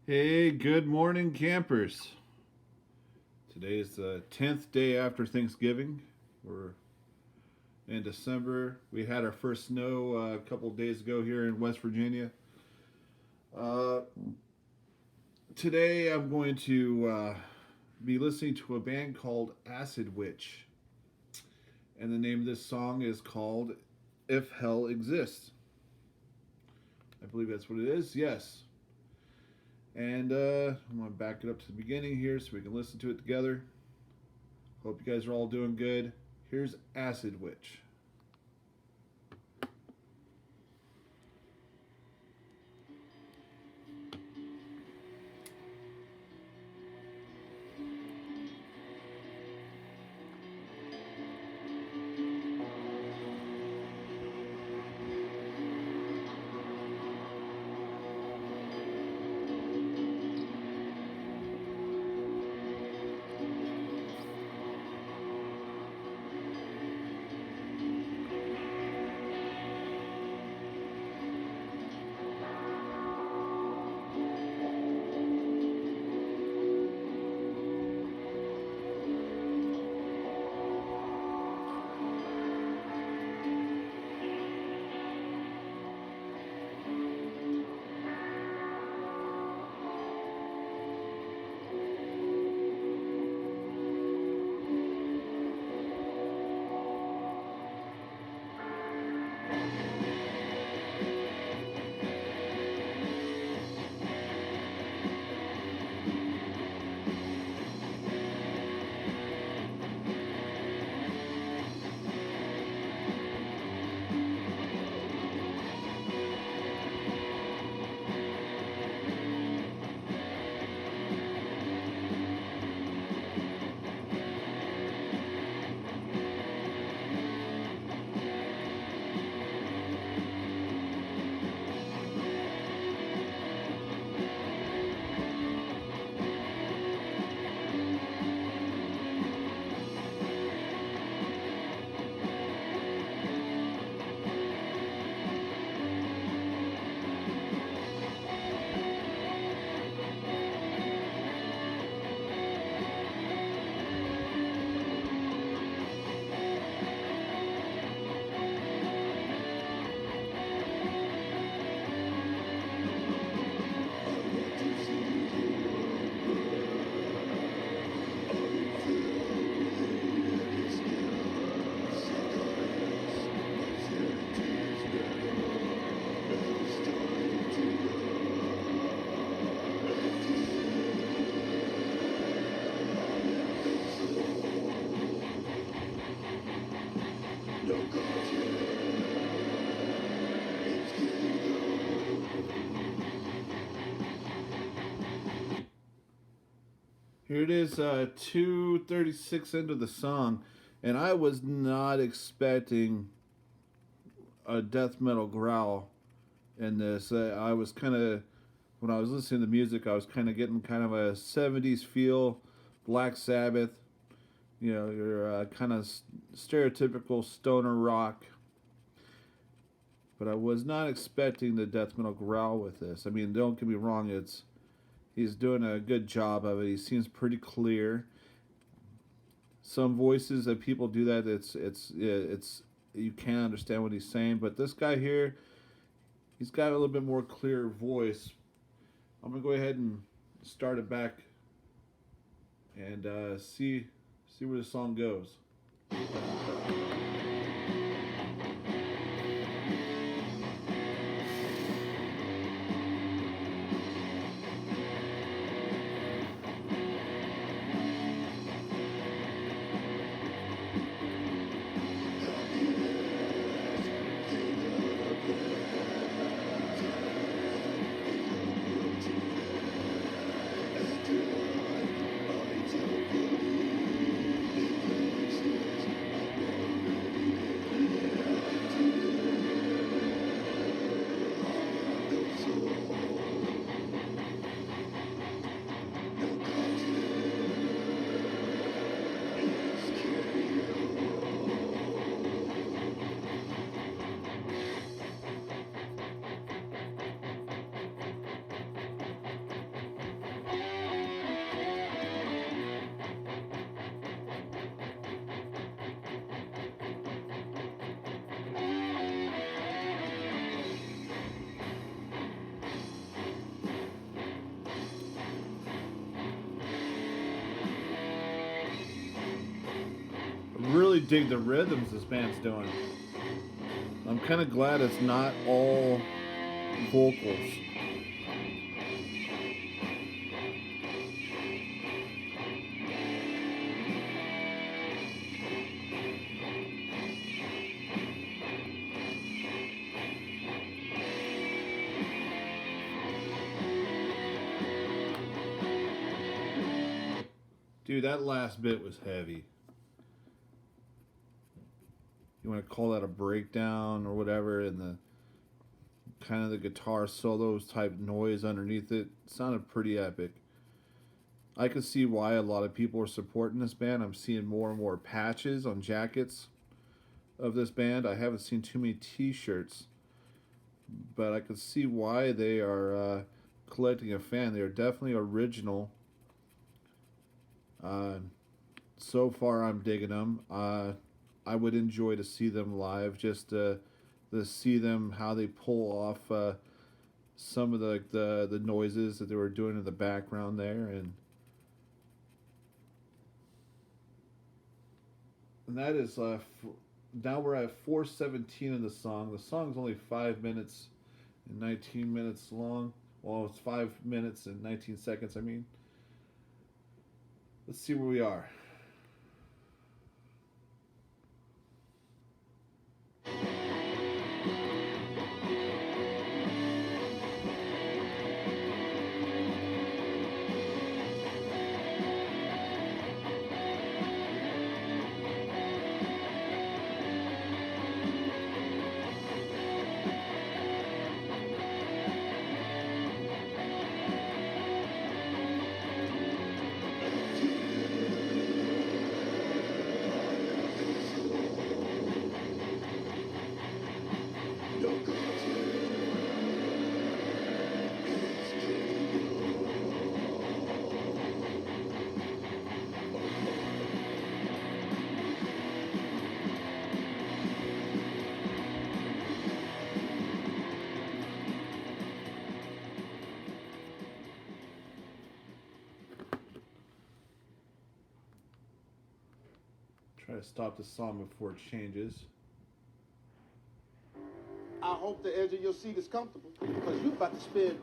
Hey, good morning, campers. Today is the 10th day after Thanksgiving. We're in December. We had our first snow a couple days ago here in West Virginia. Uh, Today I'm going to be listening to a band called Acid Witch. And the name of this song is called If Hell Exists. I believe that's what it is, yes. And I'm going to back it up to the beginning here so we can listen to it together. Hope you guys are all doing good. Here's Acid Witch. Here it is, 2:36 into the song, and I was not expecting a death metal growl in this. I was kind of when I was listening to the music, I was kind of getting kind of a '70s feel, Black Sabbath. You know, your kind of stereotypical stoner rock. But I was not expecting the death metal growl with this. I mean, don't get me wrong; he's doing a good job of it. He seems pretty clear. Some voices that people do that, it's you can't understand what he's saying. But this guy here, he's got a little bit more clear voice. I'm gonna go ahead and start it back and see where the song goes. dig the rhythms this band's doing. I'm kind of glad it's not all vocals. Dude, that last bit was heavy. You want to call that a breakdown or whatever, and the kind of the guitar solos type noise underneath it sounded pretty epic. I can see why a lot of people are supporting this band. I'm seeing more and more patches on jackets of this band. I haven't seen too many t-shirts, but I can see why they are collecting a fan. They are definitely original. So far, I'm digging them. I would enjoy to see them live, just to see them how they pull off some of the noises that they were doing in the background there, and that is now we're at 4:17 of the song. The song's only 5 minutes and 19 minutes long. Well, it's 5 minutes and 19 seconds. I mean, let's see where we are. Try to stop the song before it changes. I hope the edge of your seat is comfortable because you're about to spend.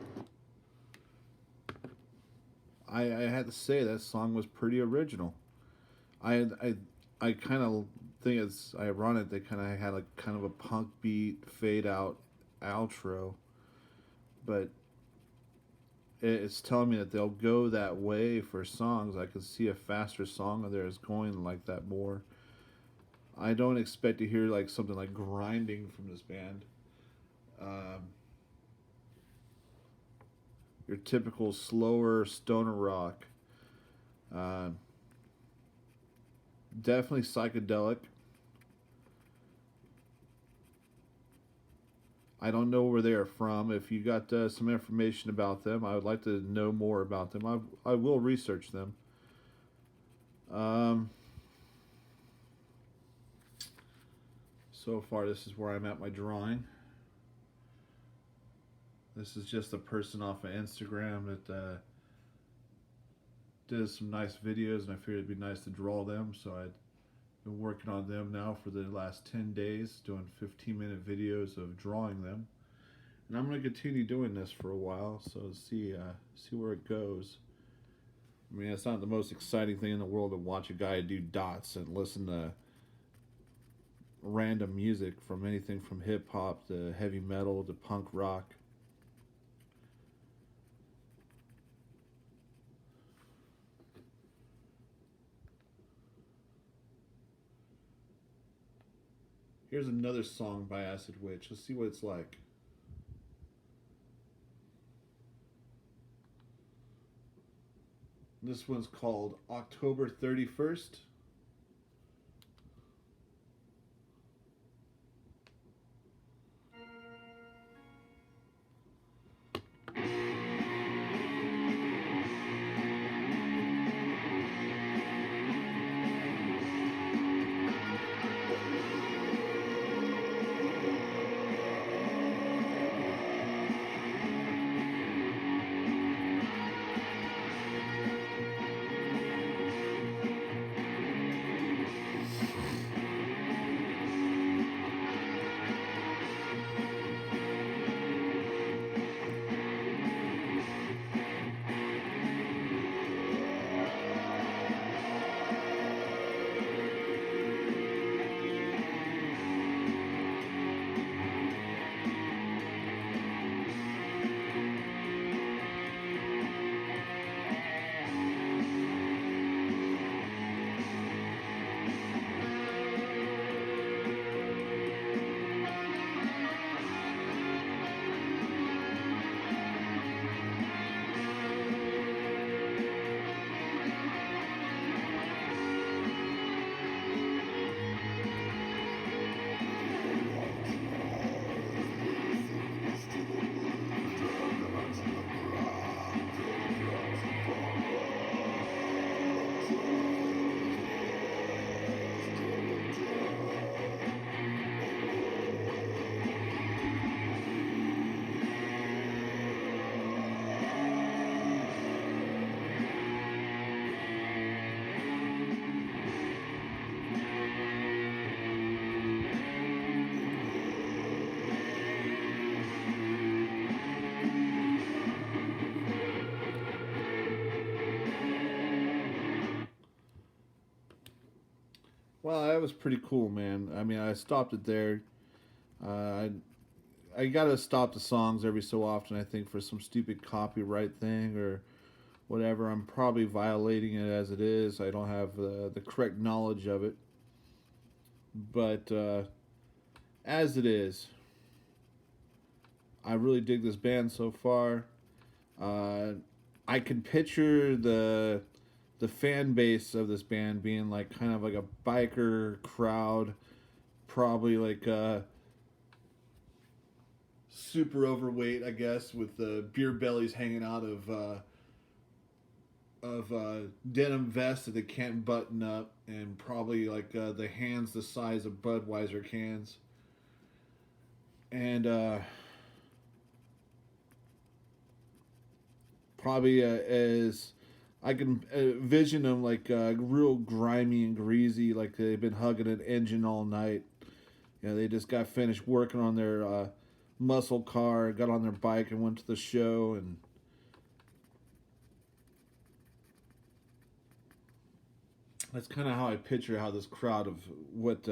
I had to say that song was pretty original. I kind of think it's ironic they kind of had like kind of a punk beat fade out outro, but it's telling me that they'll go that way for songs. I could see a faster song of theirs going like that more. I don't expect to hear like something like grinding from this band. Your typical slower stoner rock. Definitely psychedelic. I don't know where they are from. If you got some information about them, I would like to know more about them. I will research them. So far, this is where I'm at my drawing. This is just a person off of Instagram that did some nice videos, and I figured it'd be nice to draw them. So I'd been working on them now for the last 10 days, doing 15-minute videos of drawing them. And I'm going to continue doing this for a while, so see where it goes. I mean, it's not the most exciting thing in the world to watch a guy do dots and listen to random music from anything from hip-hop to heavy metal to punk rock. Here's another song by Acid Witch. Let's see what it's like. This one's called October 31st. Well, that was pretty cool, man. I mean, I stopped it there. I I gotta stop the songs every so often. I think for some stupid copyright thing or whatever. I'm probably violating it as it is. I don't have the correct knowledge of it, but as it is, I really dig this band so far. Uh, I can picture the fan base of this band being like kind of like a biker crowd, probably like super overweight, I guess, with the beer bellies hanging out of denim vests that they can't button up, and probably like the hands the size of Budweiser cans, and probably as I can envision them like real grimy and greasy, like they've been hugging an engine all night. You know, they just got finished working on their muscle car, got on their bike, and went to the show. And that's kind of how I picture how this crowd of what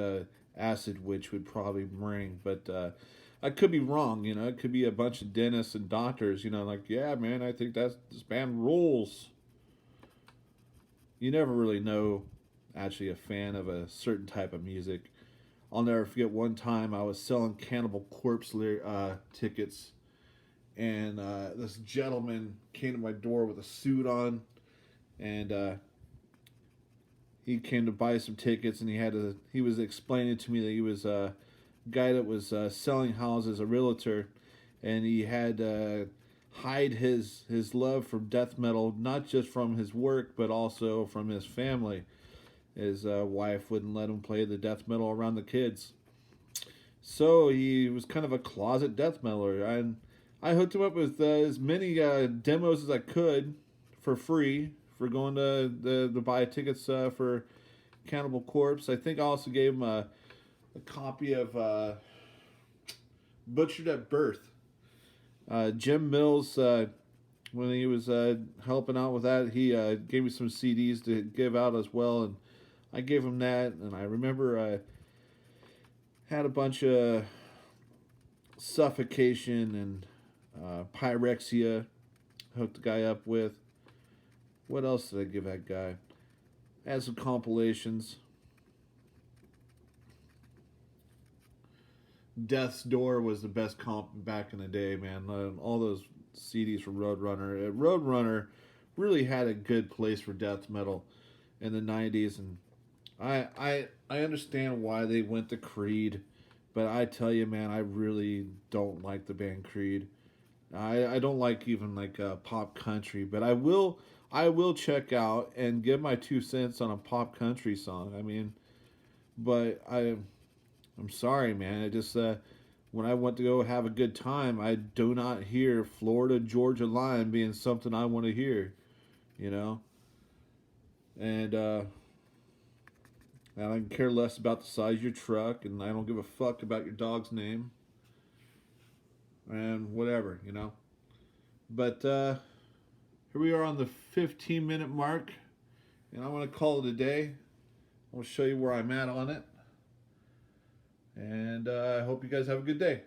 Acid Witch would probably bring. But I could be wrong. You know, it could be a bunch of dentists and doctors. You know, like, yeah, man, I think that's this band rules. You never really know. Actually, a fan of a certain type of music. I'll never forget one time I was selling Cannibal Corpse tickets, and this gentleman came to my door with a suit on, and he came to buy some tickets, and he was explaining to me that he was a guy that was selling houses, a realtor, and he had hide his love for death metal, not just from his work but also from his family. His wife wouldn't let him play the death metal around the kids, so he was kind of a closet death metaler. And I hooked him up with as many demos as I could for free for going to buy tickets for Cannibal Corpse. I think I also gave him a copy of Butchered at Birth. Jim Mills, when he was helping out with that, he gave me some CDs to give out as well, and I gave him that. And I remember I had a bunch of Suffocation and Pyrexia hooked the guy up with. What else did I give that guy? I had some compilations. Death's Door was the best comp back in the day, man. All those CDs from Roadrunner. Roadrunner really had a good place for death metal in the 90s, and I understand why they went to Creed, but I tell you, man, I really don't like the band Creed. I don't like even like pop country, but I will check out and give my 2 cents on a pop country song. I mean, but I'm sorry, man. I just when I went to go have a good time, I do not hear Florida Georgia Line being something I want to hear, you know. And I can care less about the size of your truck, and I don't give a fuck about your dog's name, and whatever, you know. But here we are on the 15-minute mark, and I want to call it a day. I'll show you where I'm at on it, and I hope you guys have a good day.